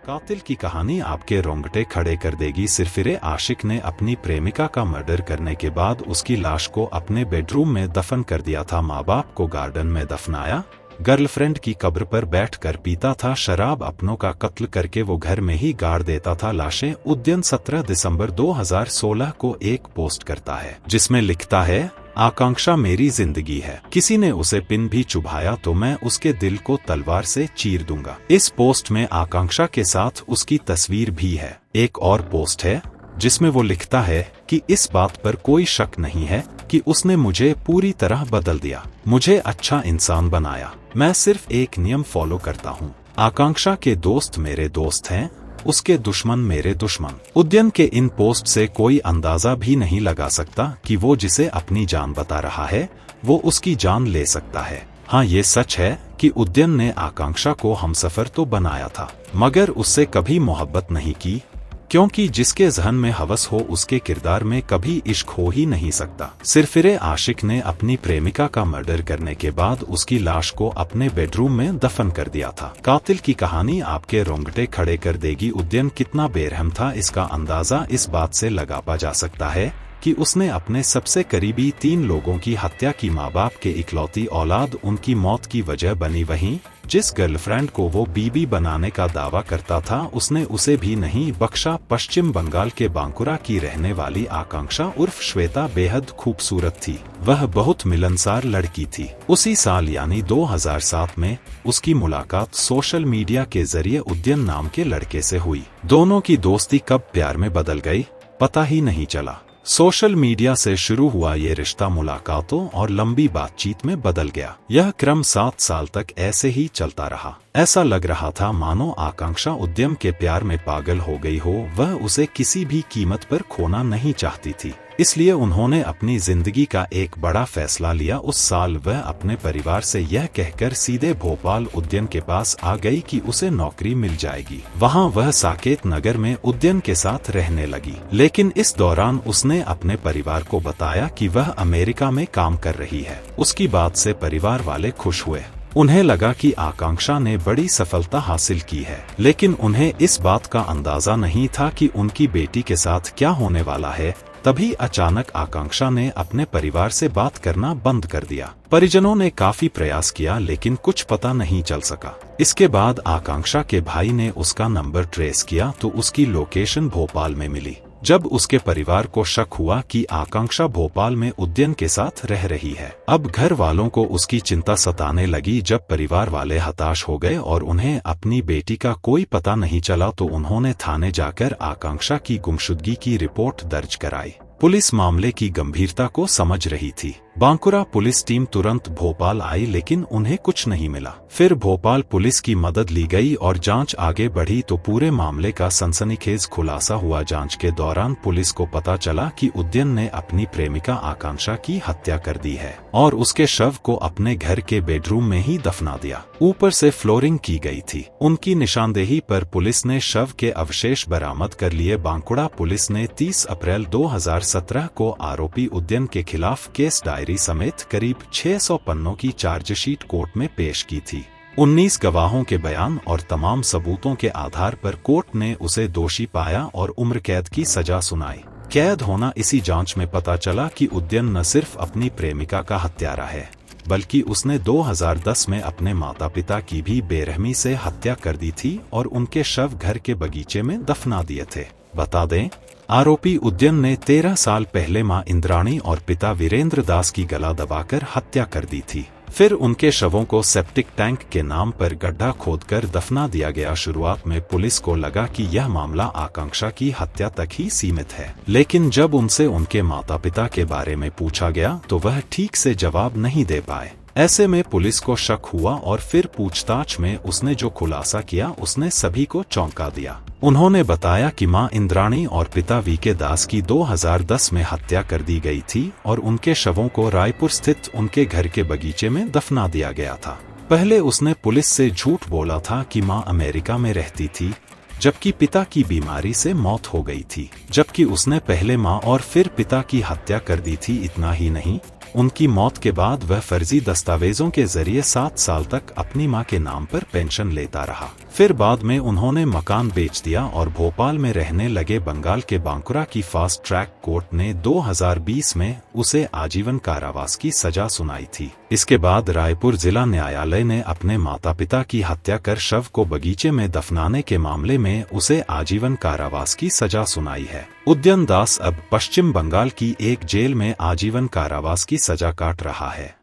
कातिल की कहानी आपके रोंगटे खड़े कर देगी। सिरफिरे आशिक ने अपनी प्रेमिका का मर्डर करने के बाद उसकी लाश को अपने बेडरूम में दफन कर दिया था। माँ बाप को गार्डन में दफनाया, गर्लफ्रेंड की कब्र पर बैठकर पीता था शराब, अपनों का कत्ल करके वो घर में ही गाड़ देता था लाशें। उद्यन 17 दिसंबर 2016 को एक पोस्ट करता है जिसमें लिखता है, आकांक्षा मेरी जिंदगी है, किसी ने उसे पिन भी चुभाया तो मैं उसके दिल को तलवार से चीर दूंगा। इस पोस्ट में आकांक्षा के साथ उसकी तस्वीर भी है। एक और पोस्ट है जिसमें वो लिखता है कि इस बात पर कोई शक नहीं है कि उसने मुझे पूरी तरह बदल दिया, मुझे अच्छा इंसान बनाया। मैं सिर्फ एक नियम फॉलो करता हूँ, आकांक्षा के दोस्त मेरे दोस्त हैं, उसके दुश्मन मेरे दुश्मन। उद्यन के इन पोस्ट से कोई अंदाजा भी नहीं लगा सकता कि वो जिसे अपनी जान बता रहा है वो उसकी जान ले सकता है। हाँ, ये सच है कि उद्यन ने आकांक्षा को हमसफर तो बनाया था मगर उससे कभी मोहब्बत नहीं की, क्योंकि जिसके ज़हन में हवस हो उसके किरदार में कभी इश्क हो ही नहीं सकता। सिरफिरे आशिक ने अपनी प्रेमिका का मर्डर करने के बाद उसकी लाश को अपने बेडरूम में दफन कर दिया था। कातिल की कहानी आपके रोंगटे खड़े कर देगी। उद्यन कितना बेरहम था इसका अंदाजा इस बात से लगा जा सकता है कि उसने अपने सबसे करीबी 3 लोगों की हत्या की। माँ बाप के इकलौती औलाद उनकी मौत की वजह बनी। वहीं जिस गर्लफ्रेंड को वो बीबी बनाने का दावा करता था उसने उसे भी नहीं बख्शा। पश्चिम बंगाल के बांकुरा की रहने वाली आकांक्षा उर्फ श्वेता बेहद खूबसूरत थी, वह बहुत मिलनसार लड़की थी। उसी साल यानी 2007 में उसकी मुलाकात सोशल मीडिया के जरिए उद्यन नाम के लड़के से हुई। दोनों की दोस्ती कब प्यार में बदल गई पता ही नहीं चला। सोशल मीडिया से शुरू हुआ ये रिश्ता मुलाकातों और लंबी बातचीत में बदल गया। यह क्रम 7 साल तक ऐसे ही चलता रहा। ऐसा लग रहा था मानो आकांक्षा उद्यम के प्यार में पागल हो गई हो, वह उसे किसी भी कीमत पर खोना नहीं चाहती थी। इसलिए उन्होंने अपनी जिंदगी का एक बड़ा फैसला लिया। उस साल वह अपने परिवार से यह कहकर सीधे भोपाल उद्यन के पास आ गई कि उसे नौकरी मिल जाएगी। वहां वह साकेत नगर में उद्यन के साथ रहने लगी, लेकिन इस दौरान उसने अपने परिवार को बताया कि वह अमेरिका में काम कर रही है। उसकी बात से परिवार वाले खुश हुए, उन्हें लगा कि आकांक्षा ने बड़ी सफलता हासिल की है, लेकिन उन्हें इस बात का अंदाजा नहीं था कि उनकी बेटी के साथ क्या होने वाला है। तभी अचानक आकांक्षा ने अपने परिवार से बात करना बंद कर दिया। परिजनों ने काफी प्रयास किया लेकिन कुछ पता नहीं चल सका। इसके बाद आकांक्षा के भाई ने उसका नंबर ट्रेस किया तो उसकी लोकेशन भोपाल में मिली। जब उसके परिवार को शक हुआ कि आकांक्षा भोपाल में उद्यन के साथ रह रही है, अब घर वालों को उसकी चिंता सताने लगी। जब परिवार वाले हताश हो गए और उन्हें अपनी बेटी का कोई पता नहीं चला तो उन्होंने थाने जाकर आकांक्षा की गुमशुदगी की रिपोर्ट दर्ज कराई। पुलिस मामले की गंभीरता को समझ रही थी। बांकुरा पुलिस टीम तुरंत भोपाल आई लेकिन उन्हें कुछ नहीं मिला। फिर भोपाल पुलिस की मदद ली गई और जांच आगे बढ़ी तो पूरे मामले का सनसनीखेज खुलासा हुआ। जांच के दौरान पुलिस को पता चला कि उद्यन ने अपनी प्रेमिका आकांक्षा की हत्या कर दी है और उसके शव को अपने घर के बेडरूम में ही दफना दिया। ऊपर से फ्लोरिंग की गई थी। उनकी निशानदेही पर पुलिस ने शव के अवशेष बरामद कर लिए। बांकुड़ा पुलिस ने 30 अप्रैल 2017 को आरोपी उद्यन के खिलाफ केस डायरी समेत करीब 600 पन्नों की चार्जशीट कोर्ट में पेश की थी। 19 गवाहों के बयान और तमाम सबूतों के आधार पर कोर्ट ने उसे दोषी पाया और उम्र कैद की सजा सुनाई। कैद होना इसी जांच में पता चला कि उद्यन न सिर्फ अपनी प्रेमिका का हत्यारा है बल्कि उसने 2010 में अपने माता पिता की भी बेरहमी से हत्या कर दी थी और उनके शव घर के बगीचे में दफना दिए थे। बता दें, आरोपी उद्यन ने 13 साल पहले मां इंद्राणी और पिता वीरेंद्र दास की गला दबाकर हत्या कर दी थी। फिर उनके शवों को सेप्टिक टैंक के नाम पर गड्ढा खोदकर दफना दिया गया। शुरुआत में पुलिस को लगा कि यह मामला आकांक्षा की हत्या तक ही सीमित है, लेकिन जब उनसे उनके माता पिता के बारे में पूछा गया तो वह ठीक से जवाब नहीं दे पाए। ऐसे में पुलिस को शक हुआ और फिर पूछताछ में उसने जो खुलासा किया उसने सभी को चौंका दिया। उन्होंने बताया कि मां इंद्राणी और पिता वीके दास की 2010 में हत्या कर दी गई थी और उनके शवों को रायपुर स्थित उनके घर के बगीचे में दफना दिया गया था। पहले उसने पुलिस से झूठ बोला था कि मां अमेरिका में रहती थी, जबकि पिता की बीमारी से मौत हो गई थी। जबकि उसने पहले मां और फिर पिता की हत्या कर दी थी। इतना ही नहीं, उनकी मौत के बाद वह फर्जी दस्तावेजों के जरिए 7 साल तक अपनी मां के नाम पर पेंशन लेता रहा। फिर बाद में उन्होंने मकान बेच दिया और भोपाल में रहने लगे। बंगाल के बांकुरा की फास्ट ट्रैक कोर्ट ने 2020 में उसे आजीवन कारावास की सजा सुनाई थी। इसके बाद रायपुर जिला न्यायालय ने अपने माता पिता की हत्या कर शव को बगीचे में दफनाने के मामले में उसे आजीवन कारावास की सजा सुनाई है। उदयन दास अब पश्चिम बंगाल की एक जेल में आजीवन कारावास की सजा काट रहा है।